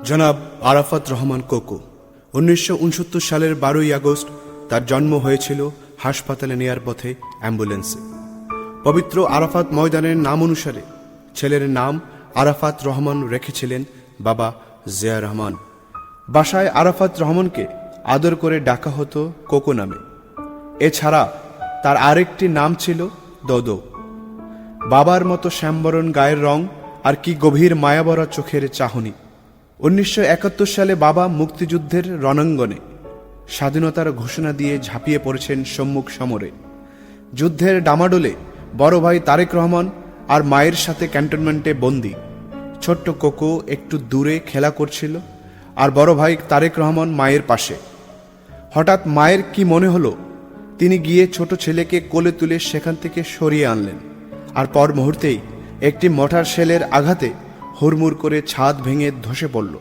জনাব আরাফাত রহমান কোকো 1969 সালের 12ই আগস্ট তার জন্ম হয়েছিল হাসপাতালে নেয়ার পথে অ্যাম্বুলেন্সে। পবিত্র আরাফাত ময়দানের নাম অনুসারে ছেলের নাম আরাফাত রহমান রেখেছিলেন বাবা জিয়া রহমান। বাসায় আরাফাত রহমানকে আদর করে ডাকা হতো কোকো নামে। এছাড়া তার আরেকটি নাম ছিল দোদো। বাবার মতো শ্যামবরণ গায়ের রং আর কি গভীর মায়াবরা চোখের চাহনি। 1971 সালে বাবা মুক্তিযুদ্ধের রণাঙ্গনে স্বাধীনতার ঘোষণা দিয়ে ঝাঁপিয়ে পড়েছেন সম্মুখ সমরে। যুদ্ধের ডামাডোলে বড় ভাই তারেক রহমান আর মায়ের সাথে ক্যান্টনমেন্টে বন্দী। ছোট্ট কোকো একটু দূরে খেলা করছিল আর বড় ভাই তারেক রহমান মায়ের পাশে। হঠাৎ মায়ের কি মনে হলো, তিনি গিয়ে ছোট ছেলেকে কোলে তুলে সেখান থেকে সরিয়ে আনলেন। আর পর মুহূর্তেই একটি মর্টার শেলের আঘাতে হুড়মুড় করে ছাদ ভেঙে ধসে পড়ল।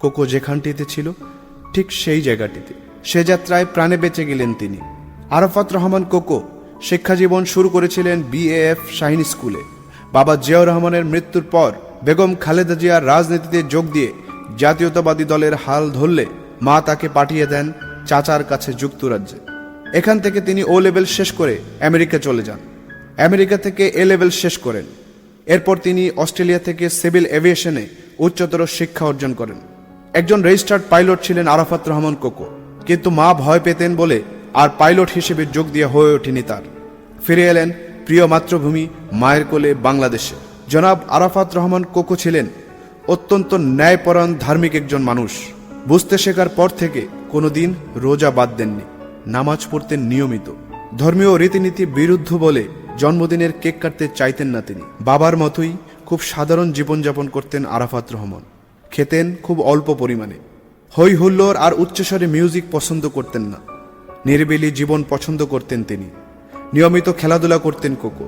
কোকো যেখানটিতে ছিল ঠিক সেই জায়গাটিতে। সে যাত্রায় প্রাণে বেঁচে গেলেন তিনি। আরাফাত রহমান কোকো শিক্ষাজীবন শুরু করেছিলেন বিএএফ শাহিন স্কুলে। বাবা জিয়াউর রহমানের মৃত্যুর পর বেগম খালেদা জিয়ার রাজনীতিতে যোগ দিয়ে জাতীয়তাবাদী দলের হাল ধরলে মা তাকে পাঠিয়ে দেন চাচার কাছে যুক্তরাজ্যে। এখান থেকে তিনি ও লেভেল শেষ করে আমেরিকা চলে যান। আমেরিকা থেকে এ লেভেল শেষ করেন। এরপর তিনি অস্ট্রেলিয়া থেকে সিভিল এভিয়েশনে উচ্চতর শিক্ষা অর্জন করেন। একজন রেজিস্টার্ড পাইলট ছিলেন আরাফাত রহমান কোকো, কিন্তু মা ভয় পেতেন বলে আর পাইলট হিসেবে যোগ দিয়ে হয়ে ওঠেনি তার। ফিরে এলেন প্রিয় মাতৃভূমি মায়ের কোলে বাংলাদেশে। জনাব আরাফাত রহমান কোকো ছিলেন অত্যন্ত ন্যায়পরায়ণ ধার্মিক একজন মানুষ। বুঝতে শেখার পর থেকে কোনোদিন রোজা বাদ দেননি, নামাজ পড়তেন নিয়মিত। ধর্মীয় রীতিনীতি বিরুদ্ধ বলে জন্মদিনের কেক কাটতে চাইতেন না তিনি। বাবার মতোই খুব সাধারণ জীবনযাপন করতেন আরাফাত রহমান। খেতেন খুব অল্প পরিমাণে। হই হুল্লোড় আর উচ্চস্বরে মিউজিক পছন্দ করতেন না। নিরিবিলি জীবন পছন্দ করতেন তিনি। নিয়মিত খেলাধুলা করতেন কোকো।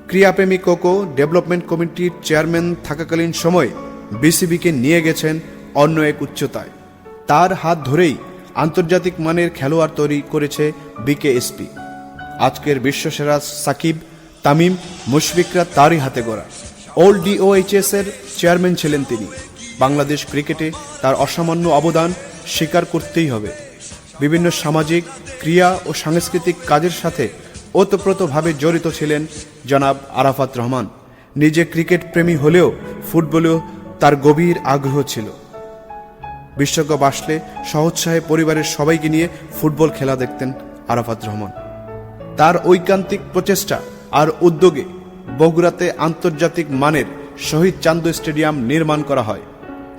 ক্রীড়াপ্রেমী কোকো ডেভেলপমেন্ট কমিটির চেয়ারম্যান থাকাকালীন সময়ে বিসিবিকে নিয়ে গেছেন অন্য এক উচ্চতায়। তার হাত ধরেই আন্তর্জাতিক মানের খেলোয়াড় তৈরি করেছে বিকেএসপি। আজকের বিশ্বসেরা সাকিব, তামিম, মুশফিকরা তারই হাতে গড়া। ওল্ড ডিওএইচএস এর চেয়ারম্যান ছিলেন তিনি। বাংলাদেশ ক্রিকেটে তার অসামান্য অবদান স্বীকার করতেই হবে। বিভিন্ন সামাজিক, ক্রিয়া ও সাংস্কৃতিক কাজের সাথে ওতপ্রোতভাবে জড়িত ছিলেন জনাব আরাফাত রহমান। নিজে ক্রিকেট প্রেমী হলেও ফুটবলেও তার গভীর আগ্রহ ছিল। বিশ্বকাপ আসলে সহোৎসাহে পরিবারের সবাইকে নিয়ে ফুটবল খেলা দেখতেন আরাফাত রহমান। তার ঐকান্তিক প্রচেষ্টা আর উদ্যোগে বগুড়াতে আন্তর্জাতিক মানের শহীদ চান্দু স্টেডিয়াম নির্মাণ করা হয়।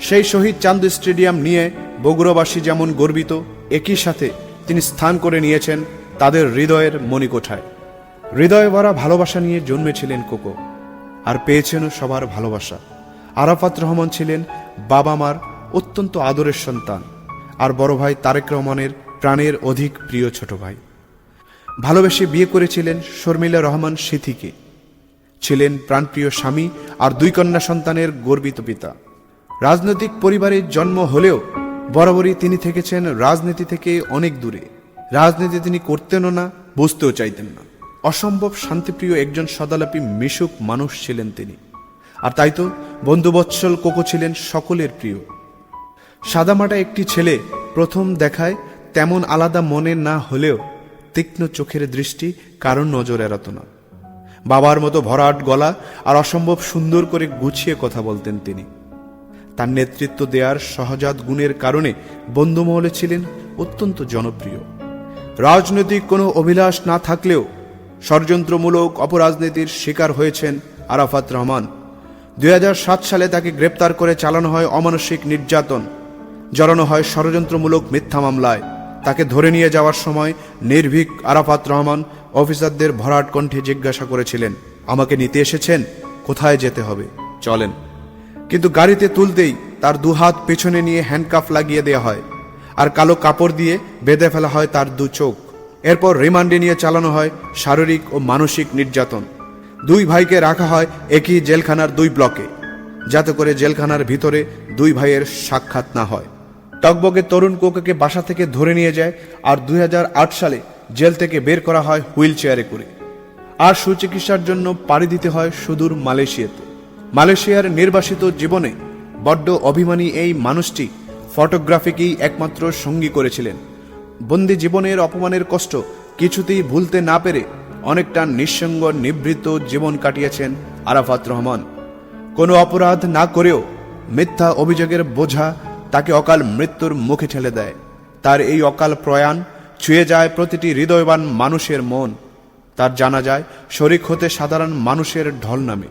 সেই শহীদ চান্দু স্টেডিয়াম নিয়ে বগুড়াবাসী যেমন গর্বিত, একই সাথে তিনি স্থান করে নিয়েছেন তাদের হৃদয়ের মণিকোঠায়। হৃদয় ভরা ভালোবাসা নিয়ে জন্মেছিলেন কোকো, আর পেয়েছেনও সবার ভালোবাসা। আরাফাত রহমান ছিলেন বাবা মার অত্যন্ত আদরের সন্তান, আর বড় ভাই তারেক রহমানের প্রাণের অধিক প্রিয় ছোট ভাই। ভালোবেসে বিয়ে করেছিলেন শর্মিলা রহমান সিথিকে। ছিলেন প্রাণপ্রিয় স্বামী আর 2 কন্যা সন্তানের গর্বিত পিতা। রাজনৈতিক পরিবারের জন্ম হলেও বরাবরই তিনি থেকেছেন রাজনীতি থেকে অনেক দূরে। রাজনীতি তিনি করতেনও না, বুঝতেও চাইতেন না। অসম্ভব শান্তিপ্রিয় একজন সদালাপী মিশুক মানুষ ছিলেন তিনি। আর তাই তো বন্ধুবৎসল কোকো ছিলেন সকলের প্রিয়। সাদামাটা একটি ছেলে প্রথম দেখায় তেমন আলাদা মনে না হলেও তীক্ষ্ণ চোখের দৃষ্টি কারণ নজর এড়াত না। বাবার মতো ভরাট গলা আর অসম্ভব সুন্দর করে গুছিয়ে কথা বলতেন তিনি। তার নেতৃত্ব দেওয়ার সহজাত গুণের কারণে বন্ধুমহলে ছিলেন অত্যন্ত জনপ্রিয়। রাজনৈতিক কোনো অভিলাষ না থাকলেও ষড়যন্ত্রমূলক অপরাজনীতির শিকার হয়েছেন আরাফাত রহমান। 2007 সালে তাকে গ্রেপ্তার করে চালানো হয় অমানসিক নির্যাতন, জড়ানো হয় ষড়যন্ত্রমূলক মিথ্যা মামলায়। তাকে ধরে নিয়ে যাওয়ার সময় নির্ভীক আরাফাত রহমান অফিসারদের ভরাট কণ্ঠে জিজ্ঞাসা করেছিলেন, আমাকে নিতে এসেছেন? কোথায় যেতে হবে? চলেন। কিন্তু গাড়িতে তুলতেই তার 2 হাত পেছনে নিয়ে হ্যান্ডকাফ লাগিয়ে দেওয়া হয়, আর কালো কাপড় দিয়ে বেঁধে ফেলা হয় তার 2 চোখ। এরপর রিমান্ডে নিয়ে চালানো হয় শারীরিক ও মানসিক নির্যাতন। 2 ভাইকে রাখা হয় একই জেলখানার 2 ব্লকে, যাতে করে জেলখানার ভিতরে 2 ভাইয়ের সাক্ষাৎ না হয়। টকবকে তরুণ কোকোকে বাসা থেকে ধরে নিয়ে যায়, আর 2008 সালে জেল থেকে বের করা হয় হুইল চেয়ারে করে। আর সুচিকিৎসার জন্য পাড়ি দিতে হয় সুদূর মালয়েশিয়াতে। মালয়েশিয়ার নির্বাসিত জীবনে বড্ড অভিমানী এই মানুষটি ফটোগ্রাফিকেই একমাত্র সঙ্গী করেছিলেন। বন্দি জীবনের অপমানের কষ্ট কিছুতেই ভুলতে না পেরে অনেকটা নিঃসঙ্গ নিভৃত জীবন কাটিয়েছেন আরাফাত রহমান। কোনো অপরাধ না করেও মিথ্যা অভিযোগের বোঝা তাকে অকাল মৃত্যুর মুখে ঠেলে দেয়। তার এই অকাল প্রয়াণ ছুঁয়ে যায় প্রতিটি হৃদয়বান মানুষের মন। তার জানা যায় শরিক হতে সাধারণ মানুষের ঢল নামে।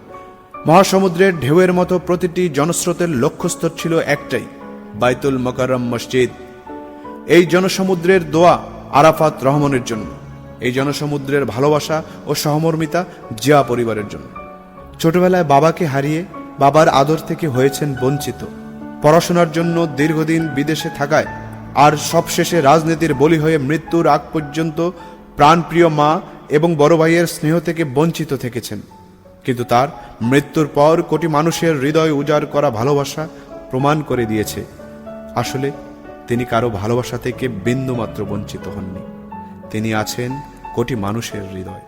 মহাসমুদ্রের ঢেউয়ের মতো প্রতিটি জনস্রোতের লক্ষ্যস্থল ছিল একটাই, বাইতুল মোকাররম মসজিদ। এই জনসমুদ্রের দোয়া আরাফাত রহমানের জন্য, এই জনসমুদ্রের ভালোবাসা ও সহমর্মিতা জিয়া পরিবারের জন্য। ছোটবেলায় বাবাকে হারিয়ে বাবার আদর থেকে হয়েছেন বঞ্চিত। পড়াশোনার জন্য দীর্ঘদিন বিদেশে থাকায় আর সবশেষে রাজনীতির বলি হয়ে মৃত্যুর আগ পর্যন্ত প্রাণপ্রিয় মা এবং বড় ভাইয়ের স্নেহ থেকে বঞ্চিত থেকেছেন। কিন্তু তার মৃত্যুর পর কোটি মানুষের হৃদয় উজাড় করা ভালোবাসা প্রমাণ করে দিয়েছে আসলে তিনি কারো ভালোবাসা থেকে বিন্দুমাত্র বঞ্চিত হননি। তিনি আছেন কোটি মানুষের হৃদয়।